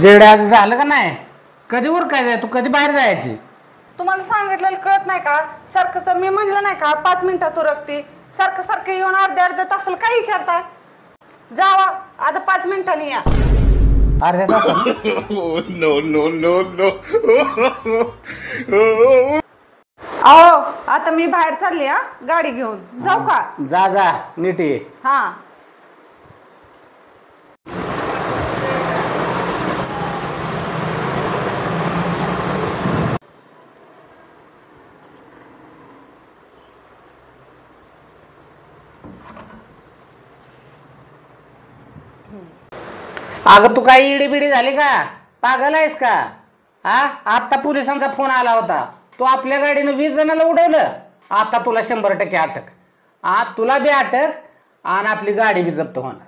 जेवढ्या आज झालं का नाही? कधी वर काय जाय तू कधी बाहेर जायची? तुम्हाला सांगितलेलं कळत नाही का? सारखं मी म्हणलं नाही का 5 मिनिटात उरकते, सारखं सारखं येऊन अर्ध्या तासाला काय विचारताय? जावा आता 5 मिनिटांनी या. अर्ध्या तासात? No no no no. अहो आता मी बाहेर चालली हा गाडी घेऊन. जाऊ का? जा जा नीट ये. हा. अगं तू काही इडी बिडी झाली का? पागल आहेस का? हा आता पोलिसांचा फोन आला होता. तू आपल्या गाडीनं 20 जणांना उडवलं. आता तुला 100% अटक. आज तुला बी अटक आणि आपली गाडी बी जप्त होणार.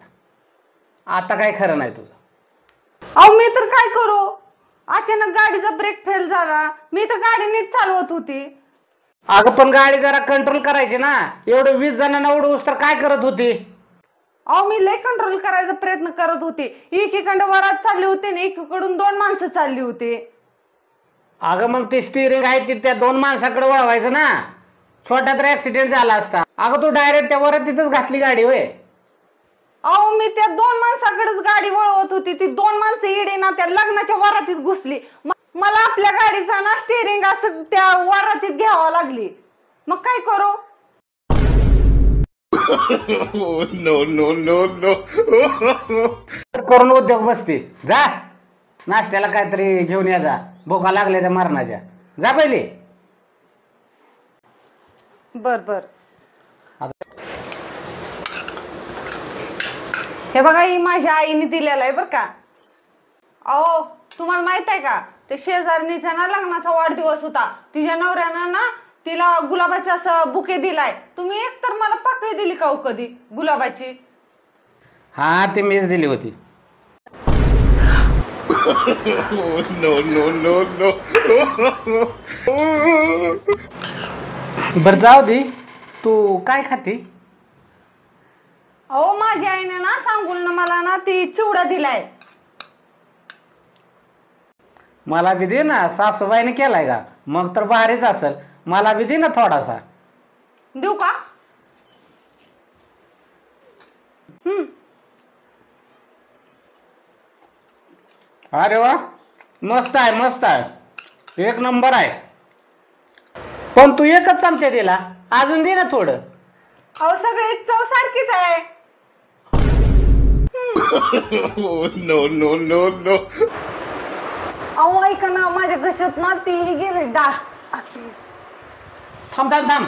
आता काय खरं नाही तुझं. अहो मी तर काय करू? अचानक गाडीचा ब्रेक फेल झाला. मी तर गाडी नीट चालवत होती. अगं पण गाडी जरा कंट्रोल करायची ना. एवढं 20 जणांना उडवूस तर काय करत होती? अहो मी लय कंट्रोल करायचा प्रयत्न करत होते. एकीकडं वरात चालली होती आणि एकीकडून 2 माणसं चालली होती. अगं मग ते स्टिअरिंग आहे ते त्या 2 माणसाकडे वळवायचं ना. छोटा तर ऍक्सिडेंट झाला असता. अगं तू डायरेक्ट त्या वरात तिथंच घातली गाडी होय. अहो मी त्या 2 माणसाकडेच गाडी वळवत होती. ती 2 माणसं इडे ना त्या लग्नाच्या वरातीत घुसली. मला आपल्या गाडीचा ना स्टिअरिंग असं त्या वरातीत घ्यावा लागली. मग काय करू? No no no no. करून उद्योग बसते. जा नाश्त्याला काहीतरी घेऊन या. जा भोका लागल्या त्या मरणाच्या. जा पहिले. बर बर. हे बघा ही माझ्या आईने दिलेला आहे बर का. अहो तुम्हाला माहित आहे का ते शेजारणीच्या ना लग्नाचा वाढदिवस होता. तिच्या नवऱ्यानं ना तिला गुलाबाचा असं बुके दिलाय. तुम्ही एक तर मला पाकळी दिली का हो कधी गुलाबाची? हा ती मीच दिली होती. No no no no. बर जाऊ दे. तू काय खाते? अहो माझ्या आईने ना सांगून ना मला ना ती चिवडा दिलाय. मला बी दे ना. सासूबाईने केलाय का? मग तर भारीच असेल. मला बी दे ना थोडासा. देऊ का? अरे वा मस्त आहे मस्त आहे. एक नंबर आहे. पण तू एकच चमचा दिला. अजून दे ना थोडं. अहो सगळे चव सारखीच आहे. No no no no. अहो ऐका ना माझ्या घशात ना ती गेले डास. थांब थांब थांब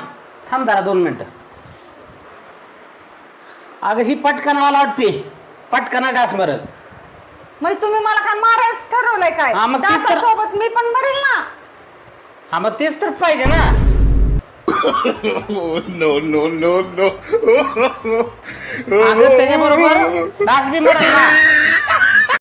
थांब जरा 2 मिनिटं. अगं ही पटकनवाला वाटते. पटकना डास मरल. म्हणजे तुम्ही मला काय मारायचं ठरवलंय काय? हा, मग तेच तर. डासासोबत मी पण मरेल ना. हा मग तेच तर पाहिजे ना. No no no no. अगं त्याच्याबरोबर डास बी मरल ना.